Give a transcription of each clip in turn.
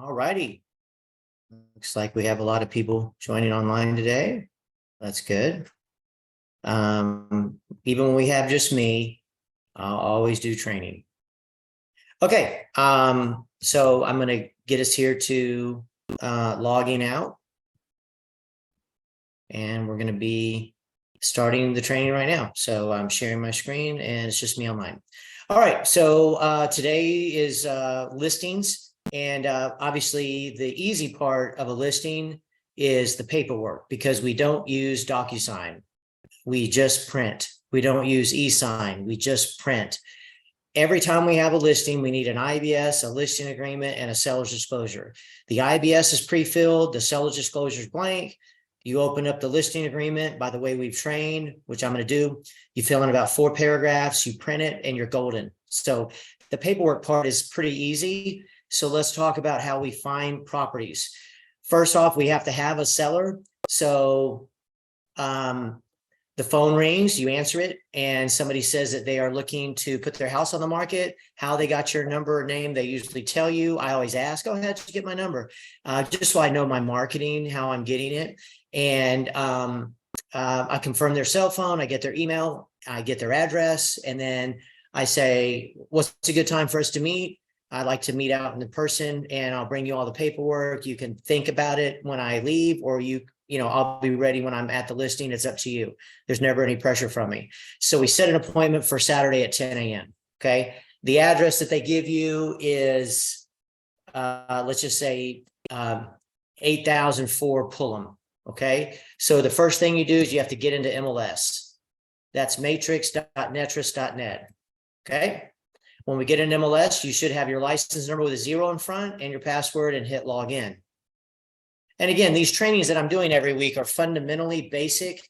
All righty. Looks like we have a lot of people joining online today. That's good. Even when we have just me, I'll always do training. Okay, so I'm going to get us here to logging out. And we're going to be starting the training right now. So I'm sharing my screen and it's just me online. All right, so today is listings. And obviously the easy part of a listing is the paperwork because we don't use DocuSign. We just print. We don't use e-sign. We just print. Every time we have a listing, we need an IBS, a listing agreement, and a seller's disclosure. The IBS is pre-filled. The seller's disclosure is blank. You open up the listing agreement by the way we've trained, which I'm going to do. You fill in about 4 paragraphs, you print it, and you're golden. So the paperwork part is pretty easy. So let's talk about how we find properties. First off, we have to have a seller. So the phone rings, you answer it, and somebody says that they are looking to put their house on the market. How they got your number or name, they usually tell you. I always ask, oh, how'd you get my number? Just so I know my marketing, how I'm getting it. And I confirm their cell phone, I get their email, I get their address, and then I say, what's a good time for us to meet? I'd like to meet out in person, and I'll bring you all the paperwork. You can think about it when I leave, or I'll be ready when I'm at the listing. It's up to you. There's never any pressure from me. So we set an appointment for Saturday at 10 a.m. Okay. The address that they give you is, let's just say 8004 Pullum. Okay. So the first thing you do is you have to get into MLS. That's matrix.netris.net. Okay. When we get in MLS, you should have your license number with a 0 in front and your password and hit log in. And again, these trainings that I'm doing every week are fundamentally basic.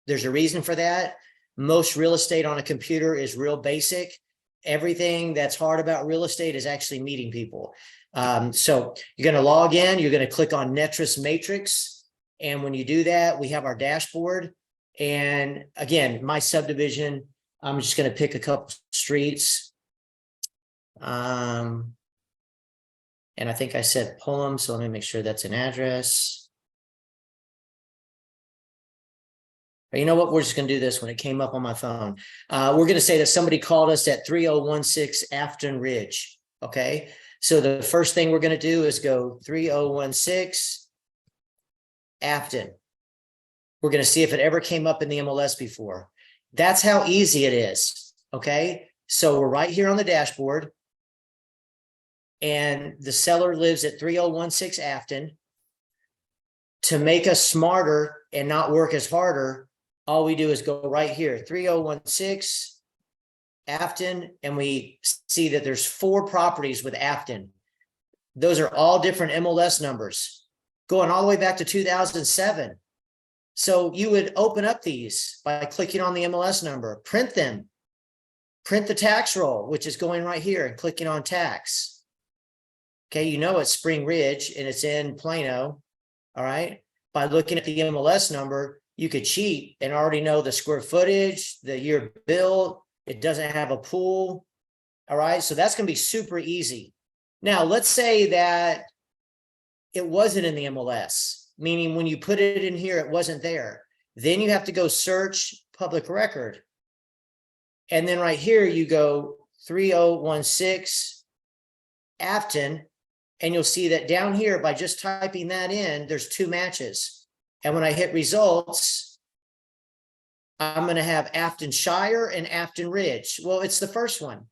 There's a reason for that. Most real estate on a computer is real basic. Everything that's hard about real estate is actually meeting people. So you're going to log in, you're going to click on Netris Matrix. And when you do that, we have our dashboard. And again, my subdivision, I'm just going to pick a couple streets. And I think I said Pullum, so let me make sure that's an address. But you know what? We're just going to do this when it came up on my phone. We're going to say that somebody called us at 3016 Afton Ridge. Okay. So the first thing we're going to do is go 3016 Afton. We're going to see if it ever came up in the MLS before. That's how easy it is. Okay. So we're right here on the dashboard. And the seller lives at 3016 Afton. To make us smarter and not work as harder, all we do is go right here, 3016 Afton, and we see that there's 4 properties with Afton. Those are all different MLS numbers, going all the way back to 2007. So you would open up these by clicking on the MLS number, print them, print the tax roll, which is going right here, and clicking on tax. Okay, you know it's Spring Ridge and it's in Plano. All right. By looking at the MLS number, you could cheat and already know the square footage, the year built. It doesn't have a pool. All right. So that's going to be super easy. Now, let's say that it wasn't in the MLS, meaning when you put it in here, it wasn't there. Then you have to go search public record. And then right here, you go 3016 Afton. And you'll see that down here, by just typing that in, there's 2 matches. And when I hit results, I'm going to have Afton Shire and Afton Ridge. Well, it's the first one.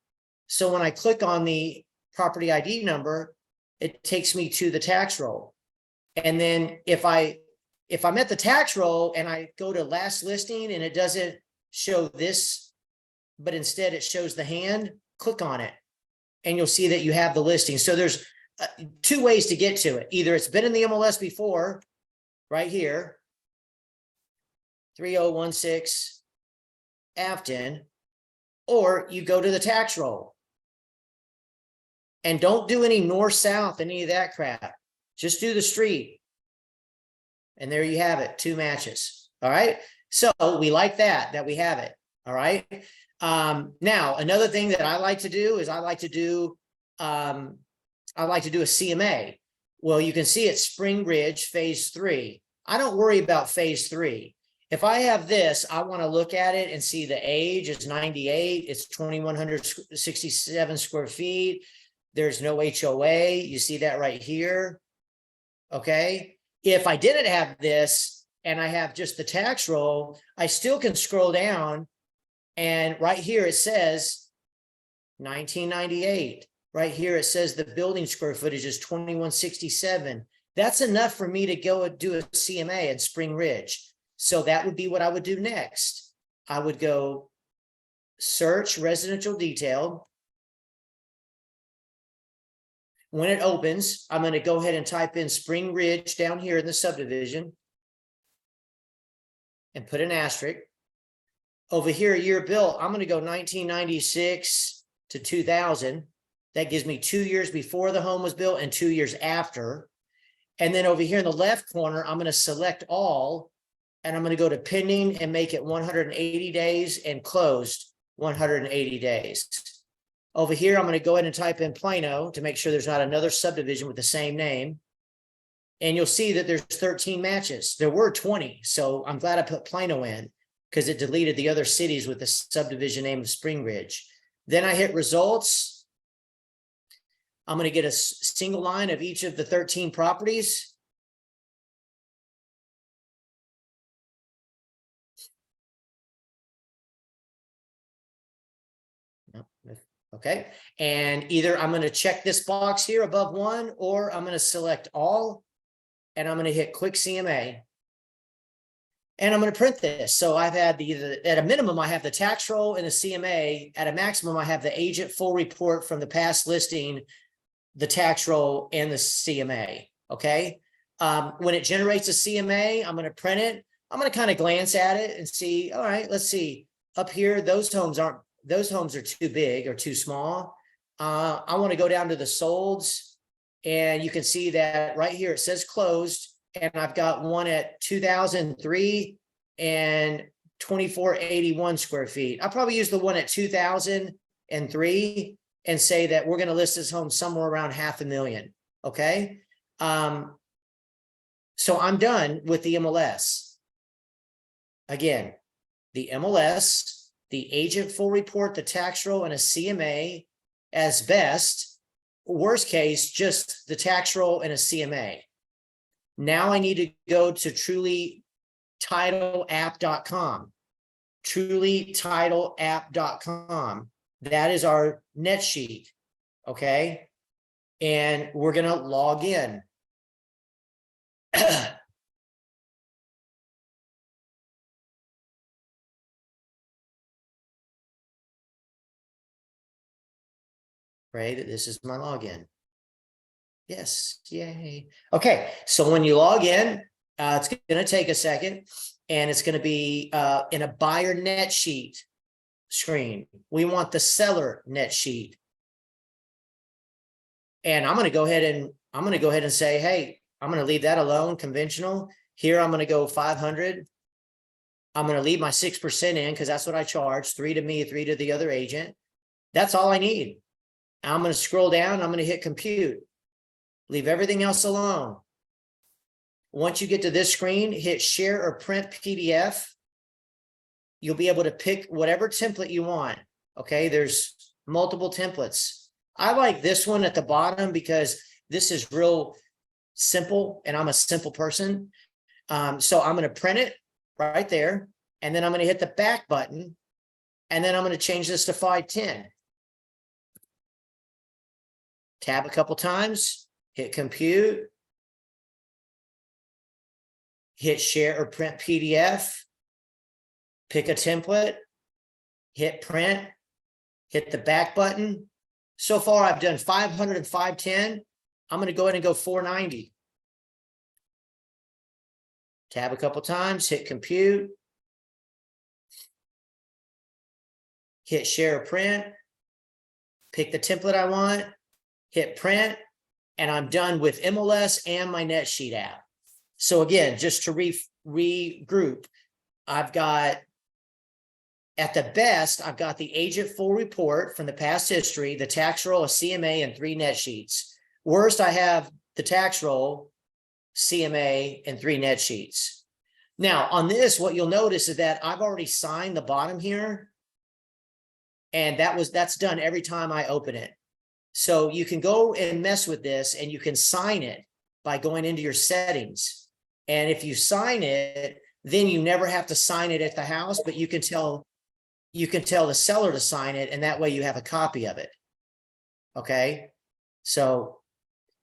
So when I click on the property ID number, it takes me to the tax roll. And then if I'm at the tax roll and I go to last listing and it doesn't show this, but instead it shows the hand, click on it. And you'll see that you have the listing. So there's 2 ways to get to it. Either it's been in the MLS before, right here, 3016 Afton, or you go to the tax roll. And don't do any north-south, any of that crap. Just do the street. And there you have it, 2 matches. All right. So we like that we have it. All right. Now, another thing that I like to do is I like to do a CMA. Well, you can see it's Spring Ridge Phase 3. I don't worry about Phase 3. If I have this, I want to look at it and see the age is 98. It's 2,167 square feet. There's no HOA. You see that right here. Okay. If I didn't have this and I have just the tax roll, I still can scroll down, and right here it says 1998. Right here it says the building square footage is 2,167. That's enough for me to go and do a CMA at Spring Ridge. So that would be what I would do next. I would go search residential detail. When it opens, I'm going to go ahead and type in Spring Ridge down here in the subdivision and put an asterisk. Over here, year built, I'm going to go 1996 to 2000. That gives me 2 years before the home was built and 2 years after. And then over here in the left corner, I'm going to select all, and I'm going to go to pending and make it 180 days and closed 180 days. Over here, I'm going to go ahead and type in Plano to make sure there's not another subdivision with the same name. And you'll see that there's 13 matches. There were 20. So I'm glad I put Plano in because it deleted the other cities with the subdivision name of Spring Ridge. Then I hit results. I'm going to get a single line of each of the 13 properties. Okay, and either I'm going to check this box here above one, or I'm going to select all, and I'm going to hit quick CMA. And I'm going to print this. So I've had at a minimum, I have the tax roll and the CMA. At a maximum, I have the agent full report from the past listing, the tax roll, and the CMA. Okay. When it generates a CMA, I'm going to print it. I'm going to kind of glance at it and see, all right, let's see up here. Those homes are too big or too small. I want to go down to the solds, and you can see that right here, it says closed. And I've got one at 2003 and 2,481 square feet. I'll probably use the one at 2003 and say that we're going to list this home somewhere around 500,000. Okay. So I'm done with the MLS. Again, the MLS, the agent full report, the tax roll, and a CMA as best. Worst case, just the tax roll and a CMA. Now I need to go to trulytitleapp.com. Trulytitleapp.com. That is our net sheet. Okay. And we're going to log in. Right. This is my login. Yes. Yay. Okay. So when you log in, it's going to take a second, and it's going to be in a buyer net sheet screen. We want the seller net sheet. And I'm going to go ahead and say, hey, I'm going to leave that alone, conventional. Here, I'm going to go 500. I'm going to leave my 6% in because that's what I charge. 3 to me, 3 to the other agent. That's all I need. I'm going to scroll down. I'm going to hit compute. Leave everything else alone. Once you get to this screen, hit share or print PDF. You'll be able to pick whatever template you want. Okay, there's multiple templates. I like this one at the bottom because this is real simple, and I'm a simple person. So I'm going to print it right there, and then I'm going to hit the back button, and then I'm going to change this to 510. Tab a couple times, hit compute, hit share or print PDF, pick a template, hit print, hit the back button. So far, I've done 500 and 510. I'm going to go ahead and go 490. Tab a couple times, hit compute, hit share or print, pick the template I want, hit print, and I'm done with MLS and my NetSheet app. So again, just to regroup, I've got, at the best, I've got the agent full report from the past history, the tax roll, a CMA, and 3 net sheets. Worst, I have the tax roll, CMA, and 3 net sheets. Now on this, what you'll notice is that I've already signed the bottom here. And that's done every time I open it. So you can go and mess with this and you can sign it by going into your settings. And if you sign it, then you never have to sign it at the house, but you can tell the seller to sign it, and that way you have a copy of it. Okay. So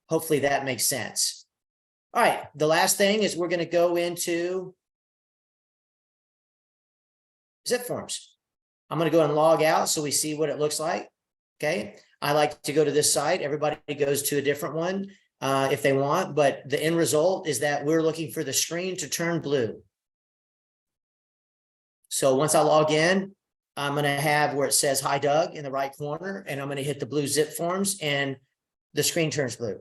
hopefully that makes sense. All right. The last thing is we're going to go into zip forms. I'm going to go and log out so we see what it looks like. Okay. I like to go to this site. Everybody goes to a different one if they want, but the end result is that we're looking for the screen to turn blue. So once I log in, I'm going to have where it says "Hi Doug" in the right corner, and I'm going to hit the blue zip forms and the screen turns blue.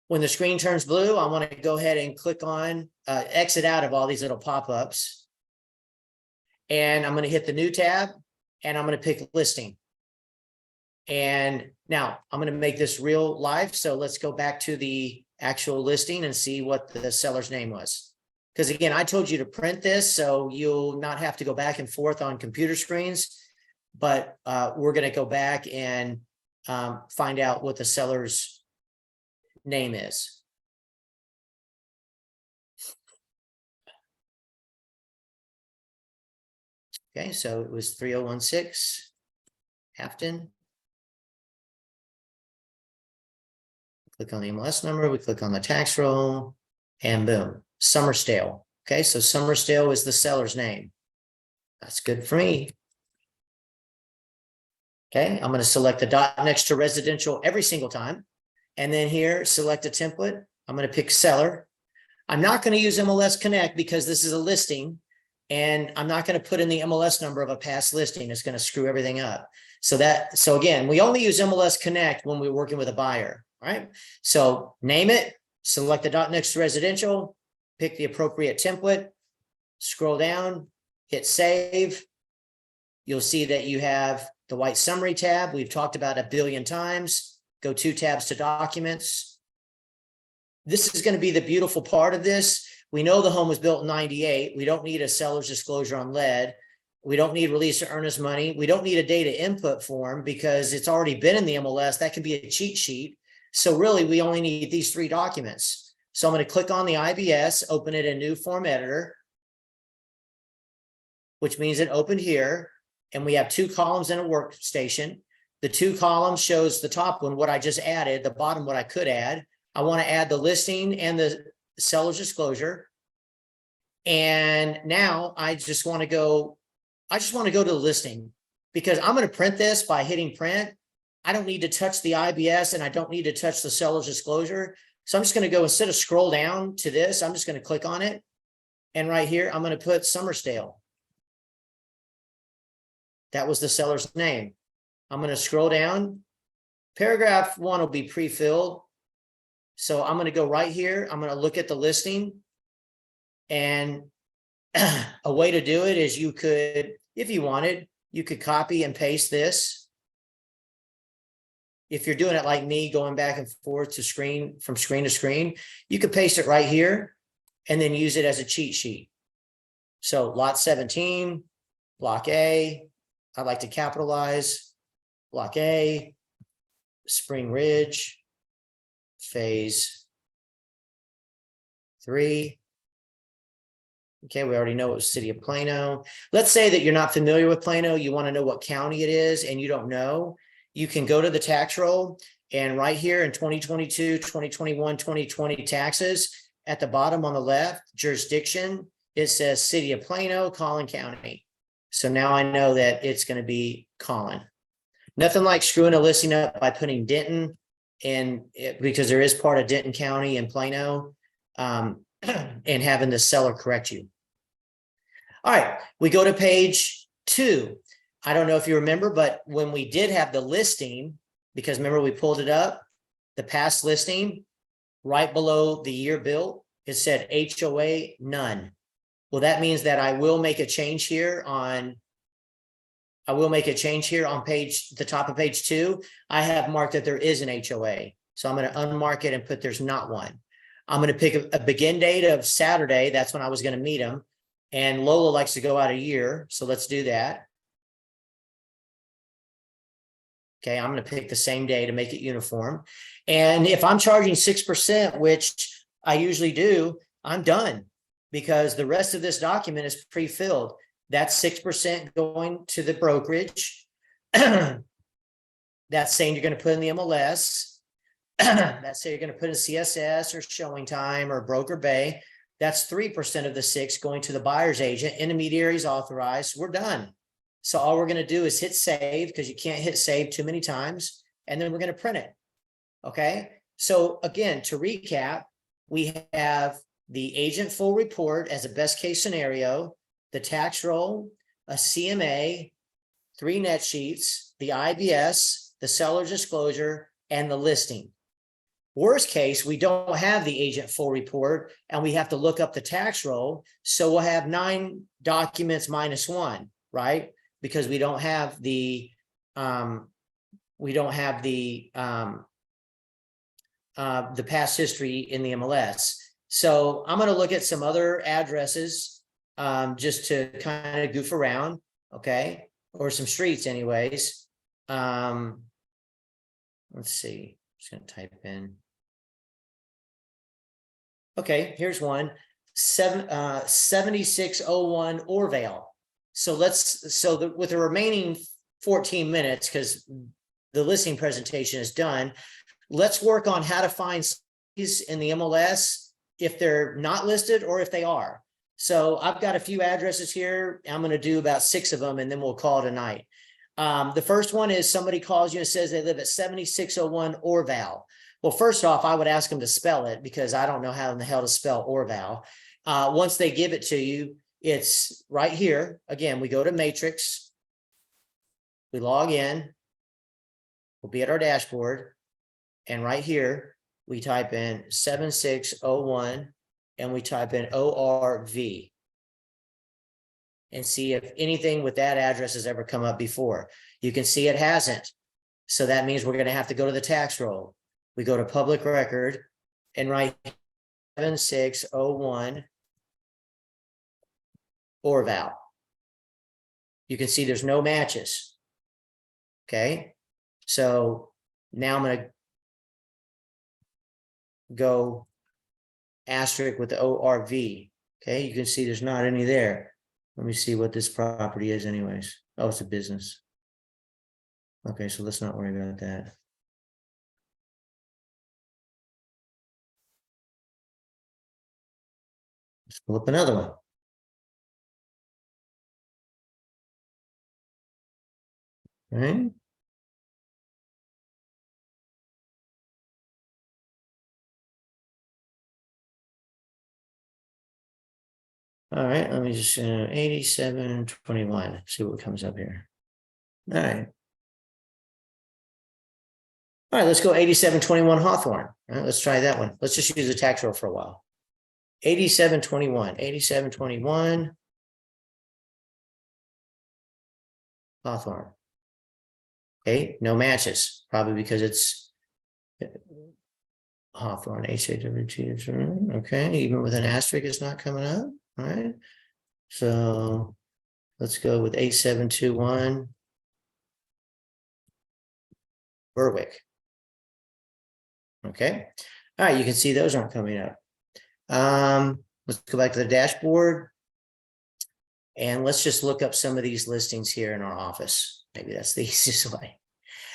When the screen turns blue, I want to go ahead and click on exit out of all these little pop-ups. And I'm going to hit the new tab and I'm going to pick listing. And now I'm going to make this real live. So let's go back to the actual listing and see what the seller's name was. Because again, I told you to print this, so you'll not have to go back and forth on computer screens, but we're going to go back and find out what the seller's name is. Okay, so it was 3016 Afton. Click on the MLS number, we click on the tax roll, and boom, Summersdale. Okay, so Summersdale is the seller's name. That's good for me. Okay, I'm going to select the dot next to residential every single time. And then here, select a template. I'm going to pick seller. I'm not going to use MLS Connect because this is a listing. And I'm not going to put in the MLS number of a past listing. It's going to screw everything up. So again, we only use MLS Connect when we're working with a buyer, right? So name it, select the dot next to residential, pick the appropriate template, scroll down, hit save. You'll see that you have the white summary tab. We've talked about 1 billion times. Go 2 tabs to documents. This is going to be the beautiful part of this. We know the home was built in 98. We don't need a seller's disclosure on lead. We don't need release of earnest money. We don't need a data input form because it's already been in the MLS. That can be a cheat sheet. So really, we only need these 3 documents. So I'm going to click on the IBS, open it in new form editor, which means it opened here. And we have 2 columns in a workstation. The 2 columns shows the top one, what I just added, the bottom, what I could add. I want to add the listing and the seller's disclosure. And now I just want to go to the listing because I'm going to print this by hitting print. I don't need to touch the IBS and I don't need to touch the seller's disclosure. So I'm just going to go, instead of scroll down to this, I'm just going to click on it. And right here, I'm going to put Summersdale. That was the seller's name. I'm going to scroll down. Paragraph 1 will be pre-filled. So I'm going to go right here. I'm going to look at the listing. And a way to do it is you could, if you wanted, you could copy and paste this. If you're doing it like me, going back and forth to screen, from screen to screen, you could paste it right here and then use it as a cheat sheet. So lot 17, block A, I like to capitalize block A, Spring Ridge, phase 3. Okay, we already know it was City of Plano. Let's say that you're not familiar with Plano. You want to know what county it is and you don't know. You can go to the tax roll and right here in 2022, 2021, 2020 taxes, at the bottom on the left, jurisdiction, it says City of Plano, Collin County. So now I know that it's going to be Collin. Nothing like screwing a listing up by putting Denton in, because there is part of Denton County in Plano, and having the seller correct you. All right, we go to page 2. I don't know if you remember, but when we did have the listing, because remember we pulled it up, the past listing, right below the year built, it said HOA none. Well, that means that I will make a change here on page, the top of page 2. I have marked that there is an HOA. So I'm going to unmark it and put there's not one. I'm going to pick a begin date of Saturday. That's when I was going to meet them. And Lola likes to go out a year. So let's do that. Okay, I'm going to pick the same day to make it uniform. And if I'm charging 6%, which I usually do, I'm done because the rest of this document is pre-filled. That's 6% going to the brokerage. That's saying you're going to put in the MLS. That's saying you're going to put in CSS or showing time or broker bay. That's 3% of the 6 going to the buyer's agent. Intermediaries authorized. We're done. So all we're going to do is hit save because you can't hit save too many times. And then we're going to print it. Okay. So again, to recap, we have the agent full report as a best case scenario, the tax roll, a CMA, 3 net sheets, the IBS, the seller's disclosure, and the listing. Worst case, we don't have the agent full report and we have to look up the tax roll. So we'll have 9 documents minus 1, right? Because we don't have the past history in the MLS. So I'm going to look at some other addresses just to kind of goof around, okay, or some streets, anyways. Let's see. I'm just going to type in. Okay, here's one. 7601 Orvale. So with the remaining 14 minutes, because the listing presentation is done, let's work on how to find these in the MLS if they're not listed or if they are. So I've got a few addresses here. I'm going to do about 6 of them and then we'll call it a night. The first one is somebody calls you and says they live at 7601 Orvale. Well, first off, I would ask them to spell it because I don't know how in the hell to spell Orvale. Once they give it to you, it's right here. Again, we go to Matrix. We log in. We'll be at our dashboard. And right here, we type in 7601 and we type in ORV and see if anything with that address has ever come up before. You can see it hasn't. So that means we're going to have to go to the tax roll. We go to public record and write 7601 Orvale. You can see there's no matches. Okay. So now I'm going to go asterisk with the ORV. Okay. You can see there's not any there. Let me see what this property is anyways. Oh, it's a business. Okay. So let's not worry about that. Let's pull up another one. Right. All right, let me just 8721. See what comes up here. All right. All right, let's go 8721 Hawthorne. All right, let's try that one. Let's just use the tax roll for a while. 8721 Hawthorne. Okay, no matches, probably because it's Hawthorne, HAWT. Okay, even with an asterisk, it's not coming up. All right, so let's go with 8721 Berwick. Okay, all right, you can see those aren't coming up. Let's go back to the dashboard and let's just look up some of these listings here in our office. Maybe that's the easiest way.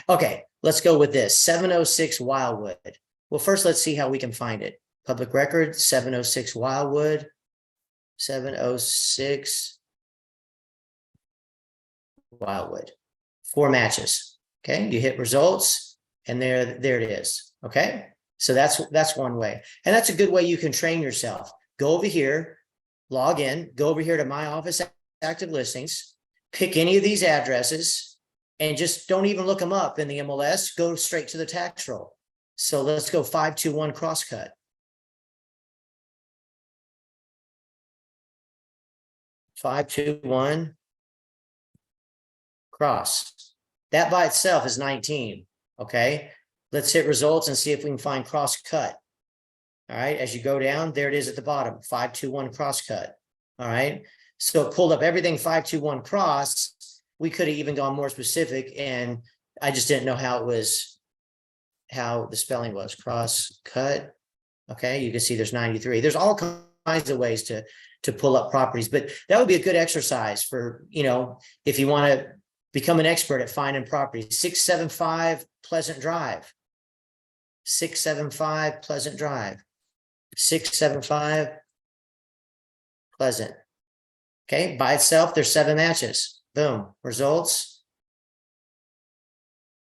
Okay, let's go with this 706 Wildwood. Well, first, let's see how we can find it. Public record 706 Wildwood, 706 Wildwood. 4 matches. Okay, you hit results and there it is. Okay, so that's one way. And that's a good way you can train yourself. Go over here, log in, go over here to My Office Active Listings, pick any of these addresses, and just don't even look them up in the MLS. Go straight to the tax roll. So let's go 521 Crosscut. 521 Cross. That by itself is 19. Okay. Let's hit results and see if we can find cross cut. All right, as you go down, there it is at the bottom, 521 cross cut. All right, so it pulled up everything 521 cross. We could have even gone more specific, and I just didn't know how the spelling was. Cross cut. Okay, you can see there's 93. There's all kinds of ways to pull up properties, but that would be a good exercise for, if you want to become an expert at finding properties. 675 Pleasant Drive. 675 Pleasant Drive. 675 Pleasant. Okay, by itself, there's 7 matches. Boom, results.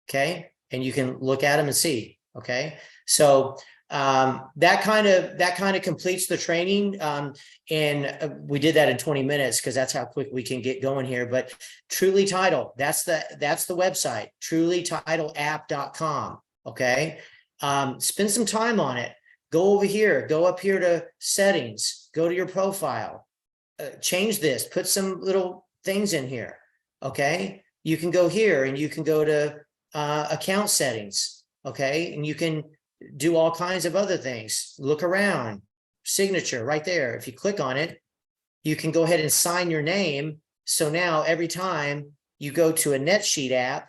Okay, and you can look at them and see. Okay, so that kind of completes the training, and we did that in 20 minutes because that's how quick we can get going here. But Truly Title, that's the website, trulytitleapp.com. Okay, spend some time on it. Go over here, go up here to settings, go to your profile, change this, put some little things in here. Okay, you can go here and you can go to account settings. Okay, and you can do all kinds of other things. Look around, signature right there. If you click on it, you can go ahead and sign your name. So now every time you go to a NetSheet app,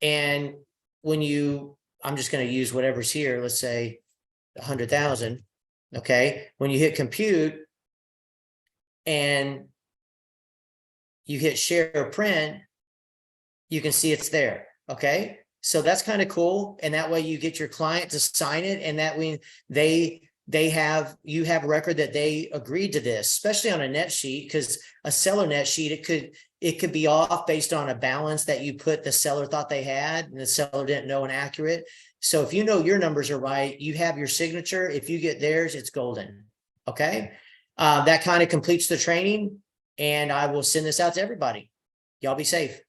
and when I'm just going to use whatever's here, let's say 100,000. Okay. When you hit compute and you hit share or print, you can see it's there. Okay. So that's kind of cool. And that way you get your client to sign it. And that way you have record that they agreed to this, especially on a net sheet, because a seller net sheet, it could be off based on a balance that you put the seller thought they had and the seller didn't know inaccurate. So if you know your numbers are right, you have your signature. If you get theirs, it's golden. Okay. That kind of completes the training, and I will send this out to everybody. Y'all be safe.